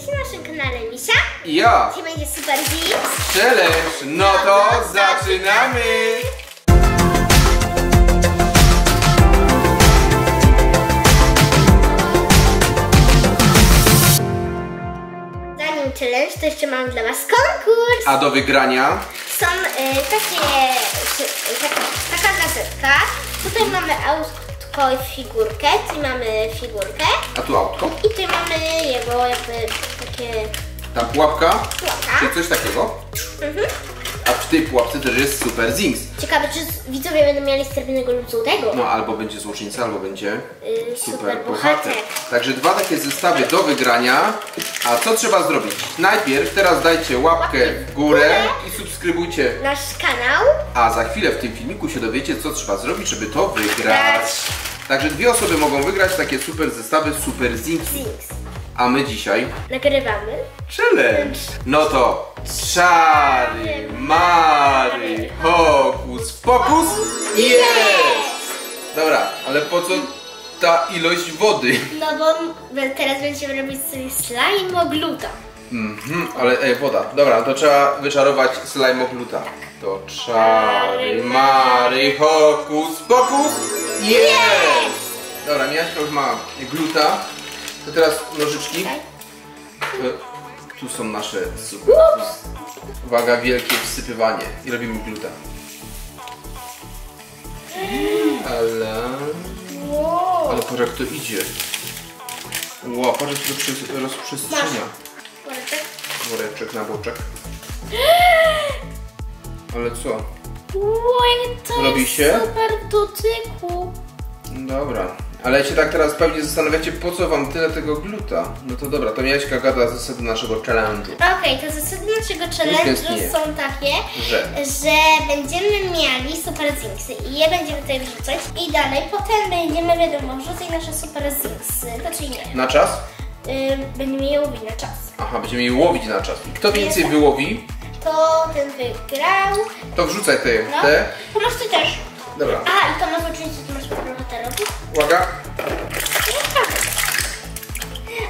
Cześć na naszym kanale Misia. I ja. Dzisiaj będzie Super Zinks Challenge. No to zaczynamy. Zanim challenge, to jeszcze mam dla was konkurs. A do wygrania Są taka gazetka. Tutaj mamy autko i figurkę. Tu mamy figurkę. A tu autko. I tutaj mamy jego jakby takie... Tam pułapka. Pułapka. Czy coś takiego. A przy tej pułapce też jest Super Zinks. Ciekawe, czy widzowie będą mieli srebrnego lub złotego. No albo będzie złoczyńca, albo będzie super bohater. Także dwa takie zestawy do wygrania. A co trzeba zrobić? Najpierw teraz dajcie łapkę w górę i subskrybujcie Nasz kanał. A za chwilę w tym filmiku się dowiecie, co trzeba zrobić, żeby to wygrać. Także dwie osoby mogą wygrać takie super zestawy Super Zinks. A my dzisiaj Nagrywamy challenge. No to czary, mary, hokus pokus. Jest! Dobra, ale po co ta ilość wody? No bo teraz będziemy robić sobie slime gluta. Ale woda. Dobra, to trzeba wyczarować slime gluta. To czary, mary, hokus pokus. Jest! Dobra, Miaśka już ma gluta. To teraz nożyczki. Tu są nasze super. Uwaga, wielkie wsypywanie. I robimy gluta. Ale patrz jak to idzie. Wow, patrz jak to rozprzestrzenia. Woreczek na boczek. Ale co? Oj, to Robi jest się? super w dotyku. Dobra. Ale się tak teraz pewnie zastanawiacie, po co wam tyle tego gluta. No to dobra, to Miaśka gada zasady naszego challenge'u. Okej, to zasady naszego challenge'u są takie, że będziemy mieli super zinksy i je będziemy tutaj wrzucać i dalej potem będziemy, wiadomo, wrzucać nasze super zinksy. Znaczy nie. Na czas? Będziemy je łowić na czas. Aha, będziemy je łowić na czas. I kto więcej wyłowi, to ten wygrał. to wrzucaj te. No. To masz ty też. Dobra. A, i to masz oczywiście, to masz bohaterowi. Uwaga.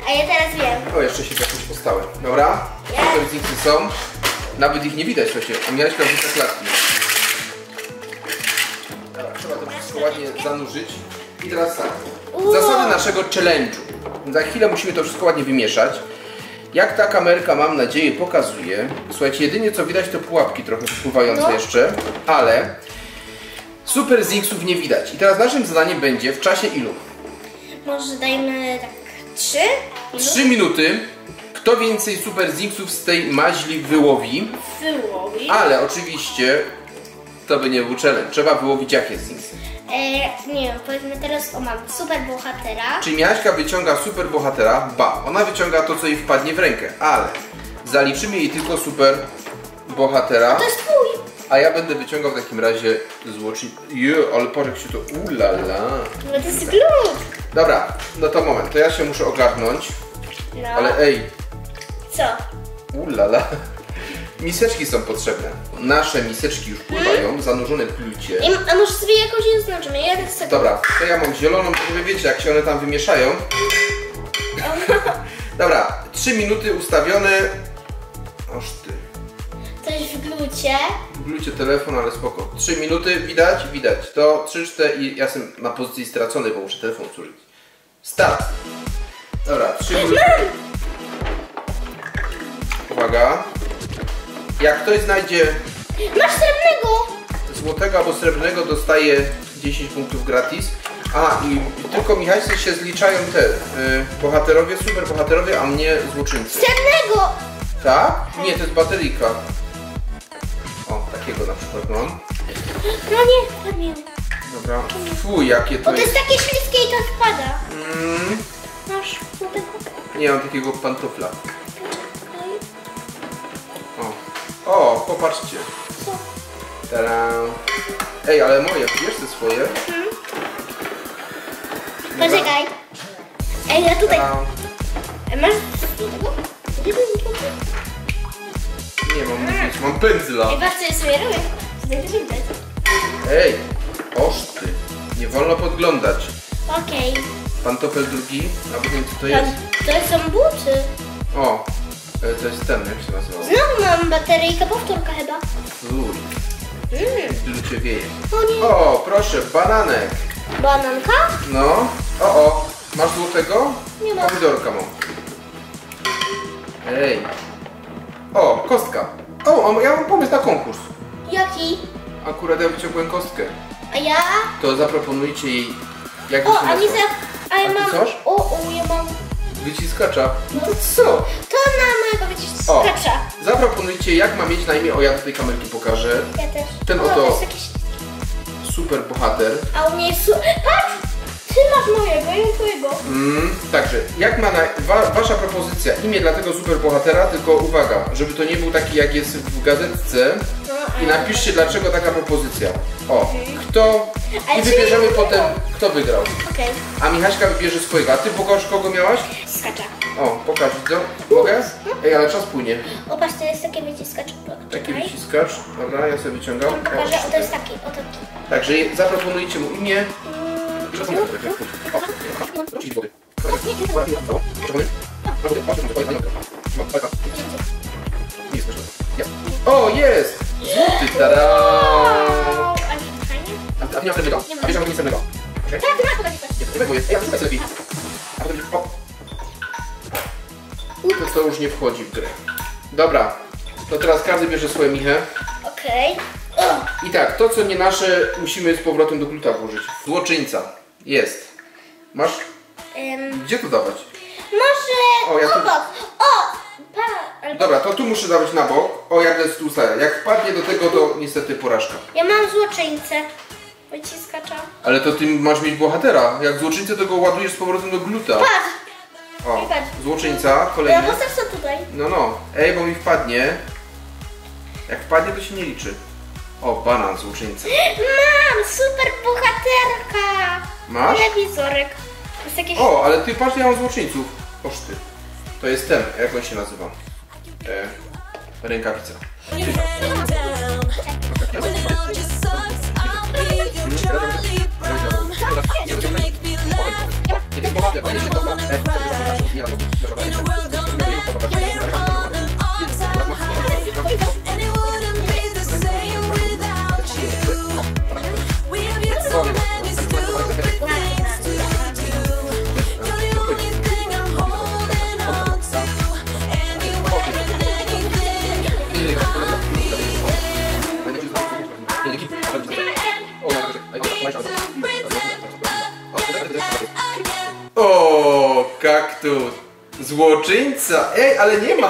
A ja teraz wiem. O, jeszcze się jakoś postały. Dobra. Super Zinksy są. Nawet ich nie widać właśnie. A Miaśka wrzuca klatki. Dobra, trzeba to wszystko ładnie zanurzyć. I teraz tak. Zasady naszego challenge'u. Za chwilę musimy to wszystko ładnie wymieszać. Jak ta kamerka, mam nadzieję, pokazuje. Słuchajcie, jedynie co widać to pułapki trochę popływające jeszcze, ale Super Zinksów nie widać. I teraz naszym zadaniem będzie w czasie ilu? Może dajmy tak 3 minuty. 3 minuty. Kto więcej Super Zinksów z tej maźli wyłowi? Ale oczywiście to by nie był challenge. Trzeba wyłowić jakie Zinksy? Nie wiem, powiedzmy teraz mam super bohatera. Czy Miaśka wyciąga super bohatera? Ba, ona wyciąga to, co jej wpadnie w rękę, ale zaliczymy jej tylko super bohatera. To jest twój. A ja będę wyciągał w takim razie złoczyńcę. Ale patrz jak się to ulala. No to jest glut. Dobra, no to moment, to ja się muszę ogarnąć. No. Ale ej, Co? ulala. Miseczki są potrzebne. Nasze miseczki już pływają, zanurzone w glucie. A może sobie jakąś je znaczymy? Ja tak sobie... Dobra, to ja mam zieloną, to wy wiecie jak się one tam wymieszają. Dobra, 3 minuty ustawione. Aż ty. Coś w glucie. W glucie telefon, ale spoko. 3 minuty, widać? Widać. To 3-4 i ja jestem na pozycji straconej, bo muszę telefon służyć. Start! Dobra, 3 minuty. Uwaga. Jak ktoś znajdzie Masz srebrnego! złotego albo srebrnego, dostaje 10 punktów gratis. A, i tylko Michałce się zliczają te bohaterowie, super bohaterowie, a mnie złoczyńcy. Srebrnego! Tak? Nie, to jest bateryjka. O, takiego na przykład mam. No nie, spadnie. Dobra. Fuj, jakie to Bo to jest takie śliskie i to spada. Masz złotego? Nie mam takiego pantofla. O, popatrzcie. Co? Tada. Ej, ale moje, wiesz te swoje? Poczekaj. Ej, ja tutaj. Tada. Masz złotego? Nie mam nic, mam pędzla. Ej, patrz co ja sobie robię. Tutaj to widać. Ej, oszty. Nie wolno podglądać. Okej. Pantofel drugi, a nie wiem co to jest. To są buty. O, to jest ten, jak się nazywa? Znowu mam bateryjkę, powtórka chyba. Fuj. Tylu cię wieje. O nie. O, proszę, bananek. Bananka? No. O. Masz złotego? Nie mam. Pomidorka mam. Ej. O, kostka. O, ja mam pomysł na konkurs. Jaki? Akurat ja wyciągłem kostkę. A ja? To zaproponujcie jej, jak O, się a nazywa. nie za... A ja A ty mam... coś? Ja mam... Wyciskacza. No to co? To na mojego wyciskacza. Zaproponujcie, jak ma mieć na imię. O, ja do tej kamerki pokażę. Ja też. Ten O, oto- to jest jakiś... Super bohater. A u mnie jest... Patrz! Ty masz mojego, ja twojego. Także, jak ma wasza propozycja imię dla tego super bohatera, tylko uwaga, żeby to nie był taki jak jest w gazetce i napiszcie dlaczego taka propozycja. O, kto Ale i czy wybierzemy nie potem kto wygrał. Okej. A Michaśka wybierze swojego, a ty pokaż kogo miałaś? Skacza. O, pokaż, widzę. Mogę? Ej, ale czas płynie. O, patrz, to jest taki wyciskacz. Taki wyciskacz, dobra, ja sobie wyciągam. Wam pokażę, o, to jest taki, o taki. Także zaproponujcie mu imię. O, jest! Złoty, tada! Ale fajnie. A nie ma następnego? A bierzemy następnego. Tak, masz pokazać. Następnego jest. Ja szukam sobie lepiej. A potem o. To już nie wchodzi w grę. Dobra, to teraz każdy bierze swoje michę. Okej. I tak, to co nie nasze musimy z powrotem do gluta włożyć. Złoczyńca. Jest. Masz? Gdzie to dawać? Może O, ja tu- obok. O! Albo... Dobra, to tu muszę dawać na bok. O, jak jest tu stare. Jak wpadnie do tego, to niestety porażka. Ja mam złoczyńcę. Wyciskacza. Ale to ty masz mieć bohatera. Jak złoczyńcę, to go ładujesz z powrotem do gluta. Patrz! O, patrz. złoczyńca, Ja kolejny. postaw to tutaj. No. Ej, bo mi wpadnie. Jak wpadnie, to się nie liczy. O, banan, złoczyńca. Mam! Super bohaterka! Masz? Telewizorek. To jest jakieś... O, ale ty patrz, ja mam złoczyńców. Oż ty. To jest ten, jak on się nazywa? Rękawica. O, kaktus. Złoczyńca. Ej, ale nie ma.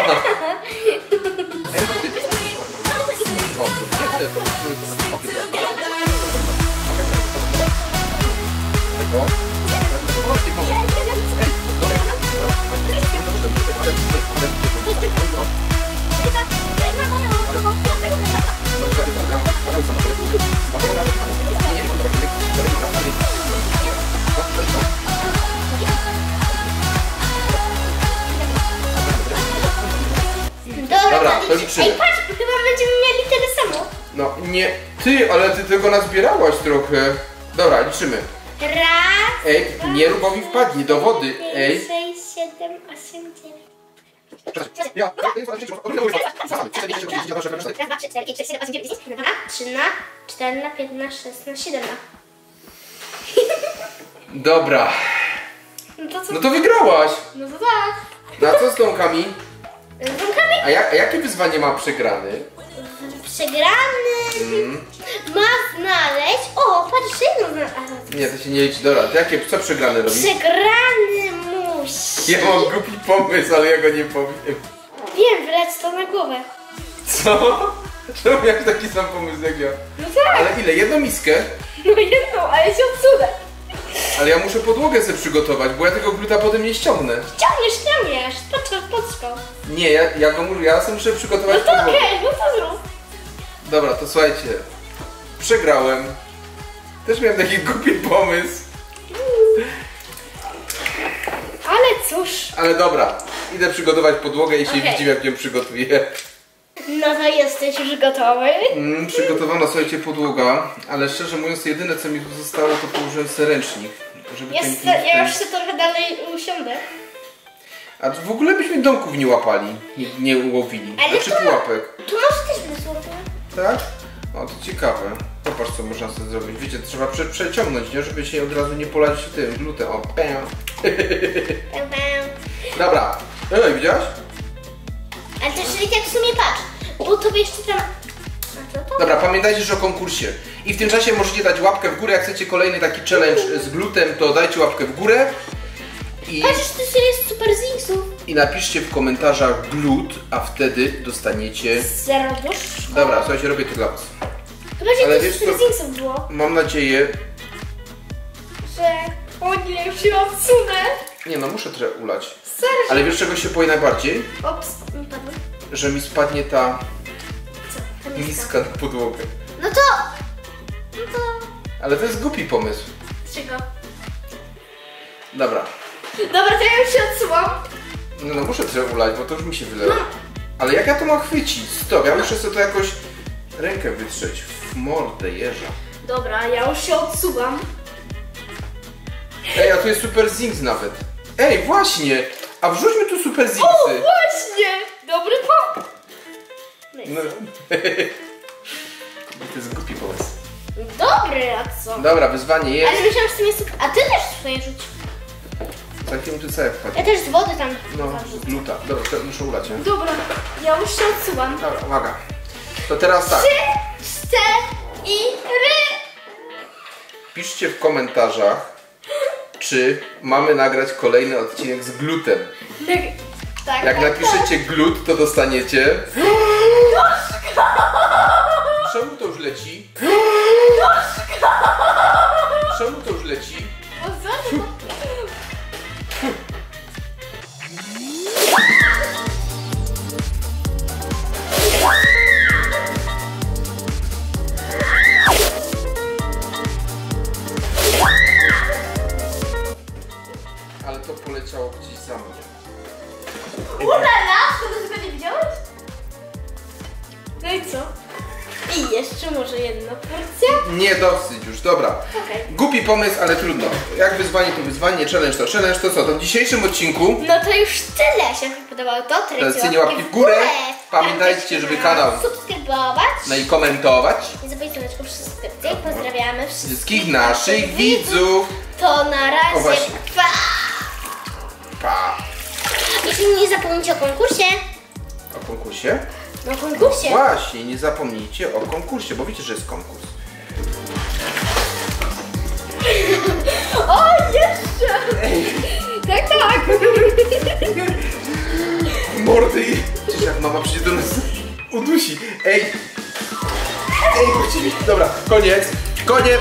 Dobra, to liczymy. Ej, patrz, chyba będziemy mieli tyle samo. No nie, ty, ale ty tego nazbierałaś trochę. Dobra, liczymy. Raz, Ej, nie rubowi wpadnie do wody. Ej. 6, 7, 8, 9. Ja. 13, 14, 15, 16, 17. Dobra. No to co? No to wygrałaś. No to tak. Na co z domkami? Z rąkami A jakie wyzwanie ma przegrany? przegrany ma znaleźć... O, patrz, jedno znalazł. Nie, to się nie liczy. Dobra, to co przegrany robi? Przegrany musi... Ja mam głupi pomysł, ale ja go nie powiem. Wiem, wleć to na głowę. Co? Czemu miałeś taki sam pomysł jak ja? No tak. Ale ile? Jedną miskę? No jedną, ale się odsunę. Ale ja muszę podłogę sobie przygotować, bo ja tego gluta potem nie ściągnę. Ściągniesz. Poczko. Nie, ja sobie muszę przygotować No to podłogę. okej, no to zrób. Dobra, to słuchajcie. Przegrałem. Też miałem taki głupi pomysł. Ale cóż. Ale dobra, idę przygotować podłogę i się Okej. widzimy, jak ją przygotuję. No to jesteś już gotowy? Przygotowana, słuchajcie, podłoga, ale szczerze mówiąc, jedyne co mi tu zostało, to położyłem sobie ręcznik. Żeby ten Ja już się trochę dalej usiądę. A w ogóle byśmy domków nie łapali, nie ułowili. Ale znaczy pułapek. Tu masz też wysługę. Tak? O, to ciekawe. Popatrz, co można sobie zrobić. Wiecie, trzeba przeciągnąć, nie? Żeby się od razu nie polać tym glutem. O, pę. Dobra. Ej, widziałaś? Ale to jeżeli tak w sumie patrz, bo to jeszcze tam... Dobra, pamiętajcie, że o konkursie. I w tym czasie możecie dać łapkę w górę. Jak chcecie kolejny taki challenge z glutem, to dajcie łapkę w górę. Patrz, to jest super zingsów. I napiszcie w komentarzach glut, a wtedy dostaniecie... Serduszko. Dobra, słuchajcie, robię to dla was. Ale wiesz, super zingsów było. Mam nadzieję... Że... O nie, już się odsunę. Nie no, muszę trochę ulać. Serio? Ale wiesz, czego się boi najbardziej? Ops, mi padło. Że mi spadnie ta... Co? miska na podłogę. No to... Ale to jest głupi pomysł. Czego? Dobra. Dobra, to ja już się odsuwam. No muszę trochę ulać, bo to już mi się wylewa. Ale jak ja to mam chwycić? Stop, ja muszę sobie to jakoś rękę wytrzeć w mordę jeża. Dobra, ja już się odsuwam. Ej, a tu jest super zinks nawet. Ej, właśnie! A wrzućmy tu super zinksy. O, właśnie! Dobry pomysł. No. To jest głupi pomysł. Dobry, a co? Dobra, wyzwanie jest. Ale myślałam, że to jest super. A ty też swoje rzuć. Takim tu całe wpadnie. Ja też z wody tam. No, gluta. Dobra, to muszę ulać, nie? Dobra, ja już się odsuwam. Dobra, uwaga. To teraz tak. 3, 4 i ry. Piszcie w komentarzach, czy mamy nagrać kolejny odcinek z glutem. Tak, Jak tak, napiszecie glut, to dostaniecie... Czemu to już leci? Czemu to już leci? Ale to poleciało gdzieś za mnie. Ulala, to tego nie widziałeś? No i co? I jeszcze może jedna porcja? Nie, dosyć już, dobra. Okay. Głupi pomysł, ale trudno. Jak wyzwanie to wyzwanie, challenge to challenge, to co? To w dzisiejszym odcinku... No to już tyle. Jak się podobało to, tracicie łapki w górę. Pamiętajcie, żeby kanał subskrybować. No i komentować. Nie zapomnijcie przy subskrypcji. Pozdrawiamy wszystkich naszych widzów. To na razie. Pa! Pa! Jeśli nie zapomnijcie o konkursie. O konkursie? No konkursie. No właśnie, nie zapomnijcie o konkursie, bo wiecie, że jest konkurs. O, jeszcze! Tak, tak! Mordy! Przecież jak mama przyjdzie do nas, udusi. Ej! Ej, bo ci... Dobra, koniec! Koniec!